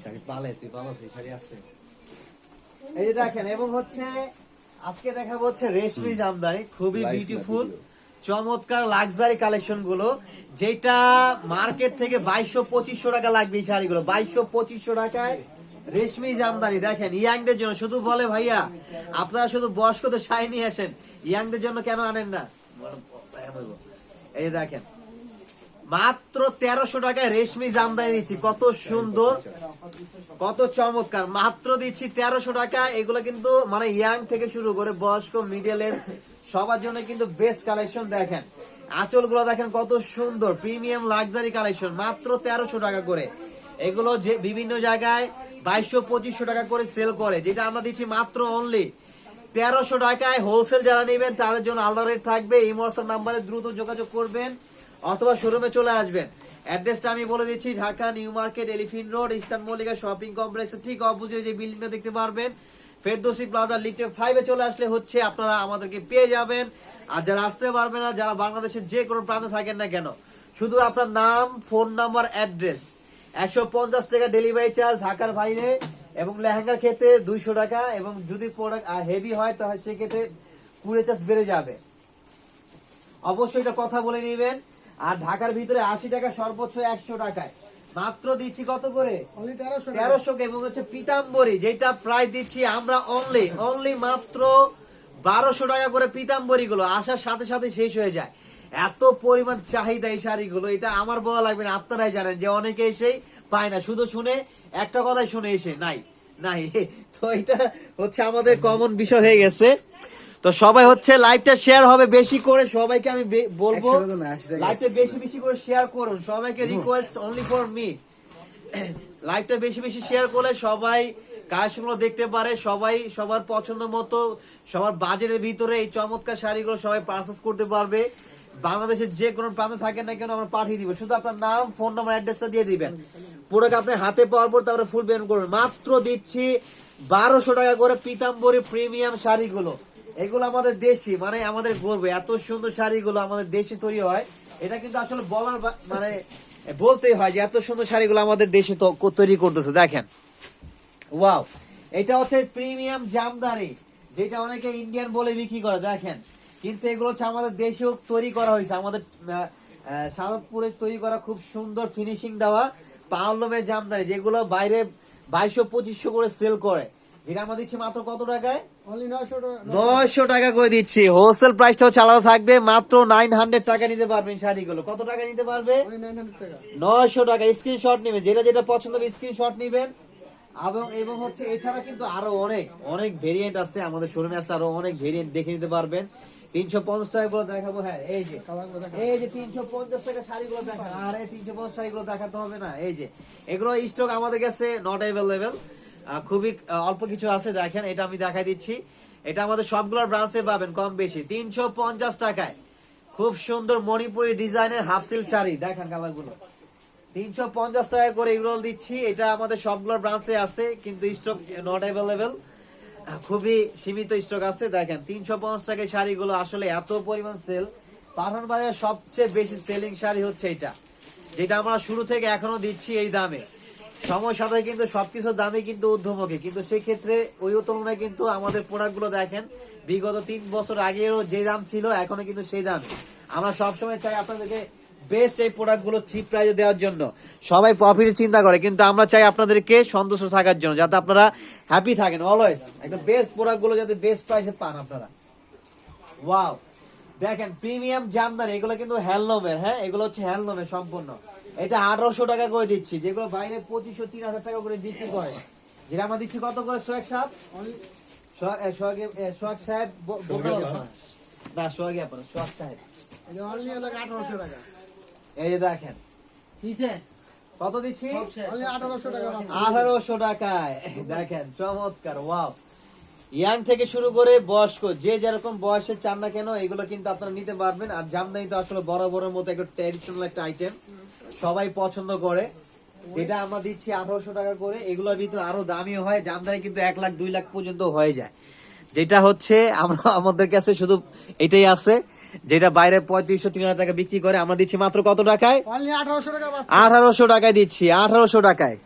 শাড়ি পালে তুই পালাছিস শাড়ি আছে এই যে দেখেন। এবং হচ্ছে আজকে দেখাবো হচ্ছে রেশমি জামদানি, খুবই বিউটিফুল চমৎকার লাক্সারি কালেকশন গুলো, যেটা মার্কেট থেকে 2200-2500 টাকা লাগবে এই শাড়িগুলো। 2200-2500 টাকায় রেশমি জামদানি। দেখেন ইয়াংদের জন্য, শুধু বলে ভাইয়া আপনারা শুধু বয়স্কদের শাড়ি নিয়ে আসেন, ইয়াংদের জন্য কেন আনেন না? এই দেখেন মাত্র 1300 টাকায় রেশমি জামদানি দিচ্ছি, কত সুন্দর কত চমৎকার, মাত্র দিচ্ছি 1300 টাকা। এগুলো কিন্তু মানে ইয়াং থেকে শুরু করে বয়স্ক মিডল এজ সবার জন্য কিন্তু বেস্ট কালেকশন। দেখেন আঁচল গুলো দেখেন কত সুন্দর, প্রিমিয়াম লাক্সারি কালেকশন, মাত্র 1300 টাকা করে। এগুলো যে বিভিন্ন জায়গায় 2200-2500 টাকা করে সেল করে, যেটা আমরা দিচ্ছি মাত্র অনলি 1300 টাকায়। হোলসেল যারা নেবেন তাদের জন্য আলাদা রেট থাকবে। এই হোয়াটসঅ্যাপ নাম্বারে দ্রুত যোগাযোগ করবেন অথবা শোরুমে চলে আসবেন। অ্যাড্রেসটা আমি বলে দিচ্ছি, Dhaka new market, elephant road, eastern Mallika shopping কমপ্লেক্সের ঠিক অপোজিটে যে বিল্ডিংটা দেখতে পারবেন ফেরদৌসি প্লাজা লিফটে 5 এ চলে আসলে হচ্ছে আপনারা আমাদেরকে পেয়ে যাবেন। আর যারা আসতে পারবে না, যারা বাংলাদেশের যে কোনো প্রান্তে থাকেন না কেন, শুধু আপনার নাম, ফোন নাম্বার, অ্যাড্রেস, 150 টাকা ডেলিভারি চার্জ ঢাকার বাইরে, এবং লেহেঙ্গার ক্ষেত্রে 200 টাকা, এবং যদি প্রোডাক্ট হেভি হয় তাহলে সেক্ষেত্রে কুরিয়ার চার্জ বেড়ে যাবে। অবশ্যই এটা কথা বলে নেবেন। আর ঢাকার ভিতরে 80 টাকা, সর্বোচ্চ 100 টাকায় মাত্র দিচ্ছি কত করে? 1300। এবং হচ্ছে পিতাম্বরী, যেটা প্রায় দিচ্ছি আমরা অনলি মাত্র 1200 টাকা করে। পিতাম্বরী গুলো আসার সাথে সাথে শেষ হয়ে যায়, এত পরিমাণ চাহিদা এই শাড়িগুলো। এটা আমার বলা লাগবে না, আপনারাই জানেন যে অনেকে এসেই পায় না, শুধু শুনে একটা কথাই শুনে এসে নাই। তো এটা হচ্ছে আমাদের কমন বিষয় হয়ে গেছে। তো সবাই হচ্ছে লাইভটা শেয়ার হবে বেশি করে, সবাইকে আমি বলবো লাইভটা বেশি বেশি করে শেয়ার করুন। সবাইকে রিকোয়েস্ট অনলি ফর মি, লাইভটা বেশি বেশি শেয়ার করলে সবাই কালেকশনগুলো দেখতে পারে, সবাই সবার পছন্দ মতো সবার বাজেটের ভিতরে এই চমৎকার শাড়িগুলো সবাই পারচেজ করতে পারবে। বাংলাদেশের যে কোনো প্রান্তে থাকেন না কেন আমরা পাঠিয়ে দিব, শুধু আপনার নাম, ফোন নাম্বার, অ্যাড্রেসটা দিয়ে দিবেন। পুরো আপনি হাতে পাওয়ার পর তারপরে ফুল পেমেন্ট করবেন। মাত্র দিচ্ছি 1200 টাকা করে পিতাম্বরী প্রিমিয়াম শাড়িগুলো। এগুলো আমাদের দেশি, মানে আমাদের গর্ব, এত সুন্দর শাড়িগুলো আমাদের দেশে তৈরি হয়। এটা কিন্তু আসলে বলার মানে বলতেই হয় যে এত সুন্দর শাড়িগুলো আমাদের দেশে তৈরি করতেছে। দেখেন ওয়াও, এটা হচ্ছে প্রিমিয়াম জামদানি, যেটা অনেকে ইন্ডিয়ান বলে বিক্রি করে। দেখেন কিন্তু এগুলো হচ্ছে আমাদের দেশেও তৈরি করা হয়েছে, আমাদের সাদতপুরে তৈরি করা, খুব সুন্দর ফিনিশিং দেওয়া পাওলমের জামদানি, যেগুলো বাইরে 2200-2500 করে সেল করে, যেটা আমরা দিচ্ছি মাত্র কত টাকায়? 900 টাকা করে দিচ্ছি। হোলসেল প্রাইসটা হচ্ছে আলাদা থাকবে, মাত্র 900 টাকা নিতে পারবেন শাড়িগুলো। কত টাকা নিতে পারবে? 900 টাকা। স্ক্রিনশট নেবেন, যেটা যেটা পছন্দ হবে স্ক্রিনশট নেবেন। এবং হচ্ছে এছাড়া কিন্তু আরো অনেক ভেরিয়েন্ট আছে আমাদের শোরুমে, আসলে আরো অনেক ভেরিয়েন্ট দেখে নিতে পারবেন। 350 টাকা গুলো দেখাবো। হ্যাঁ এই যে 350 টাকা শাড়িগুলো দেখেন। আরে 350 শাড়িগুলো দেখাতে হবে না? এই যে এগুলো স্টক আমাদের কাছে নট অ্যাভেলেবেল, খুবই অল্প কিছু আছে। দেখেন এটা আমি দেখাই দিচ্ছি, এটা আমাদের সবগুলোর ব্রাঞ্চে পাবেন কম বেশি 350 টাকায়। খুব সুন্দর মণিপুরি ডিজাইনের হাফ সিল্ক শাড়ি, দেখেন কালারগুলো 350 টাকা করে এগুলো দিচ্ছি। এটা আমাদের সবগুলোর ব্রাঞ্চে আছে, কিন্তু স্টক নট অ্যাভেলেবেল, খুবই সীমিত স্টক আছে। দেখেন 350 টাকায় শাড়িগুলো আসলে এত পরিমাণ সেল। পাঠান বাজারে সবচেয়ে বেশি সেলিং শাড়ি হচ্ছে এটা, যেটা আমরা শুরু থেকে এখনো দিচ্ছি এই দামে। সময়ের সাথে কিন্তু সবকিছুর দামে কিন্তু ঊর্ধ্বমুখী, কিন্তু সেক্ষেত্রে ওই তুলনায় কিন্তু আমাদের প্রোডাক্টগুলো দেখেন বিগত 3 বছর আগেও যে দাম ছিল এখনো কিন্তু সেই দাম। আমরা সবসময় চাই আপনাদেরকে বেস্ট এই প্রোডাক্টগুলো চিপ প্রাইসে দেওয়ার জন্য। সবাই প্রফিটের চিন্তা করে, কিন্তু আমরা চাই আপনাদেরকে সন্তুষ্ট থাকার জন্য, যাতে আপনারা হ্যাপি থাকেন অলওয়েজ। একটা বেস্ট প্রোডাক্টগুলো যাতে বেস্ট প্রাইসে পান আপনারা। ওয়াও, দেখেন প্রিমিয়াম জামদানি, এগুলো কিন্তু হ্যান্ডলুমের। হ্যাঁ এগুলো হচ্ছে হ্যান্ডলুমের সম্পূর্ণ। এটা 1800 টাকা করে দিচ্ছি, যেগুলো বাইরে 2500-3000 টাকা করে বিক্রি করে, যেটা আমরা দিচ্ছি কত করে? সোহাগ সাহেব না, সোহাগ সাহেব এই যে দেখেন কত দিচ্ছি? 1800 টাকায়। দেখেন চমৎকার, ওয়াও। ইয়াং থেকে শুরু করে বয়স্ক, যে যেরকম বয়সের চান না কেন এগুলো কিন্তু আপনারা নিতে পারবেন। আর জামদানি তো আসলে বড় বড় মতো একটা ট্র্যাডিশনাল একটা আইটেম, সবাই পছন্দ করে, যেটা আমরা দিচ্ছি 1800 টাকা করে। এগুলোর ভিতরে আরো দামিও হয়, জামদানি কিন্তু 1 লাখ 2 লাখ পর্যন্ত হয়ে যায়। যেটা হচ্ছে আমাদের কাছে শুধু এটাই আছে, যেটা বাইরে 3500-3000 টাকা বিক্রি করে, আমরা দিচ্ছি মাত্র কত টাকায়? 1800 টাকায় দিচ্ছি, 1800 টাকায়।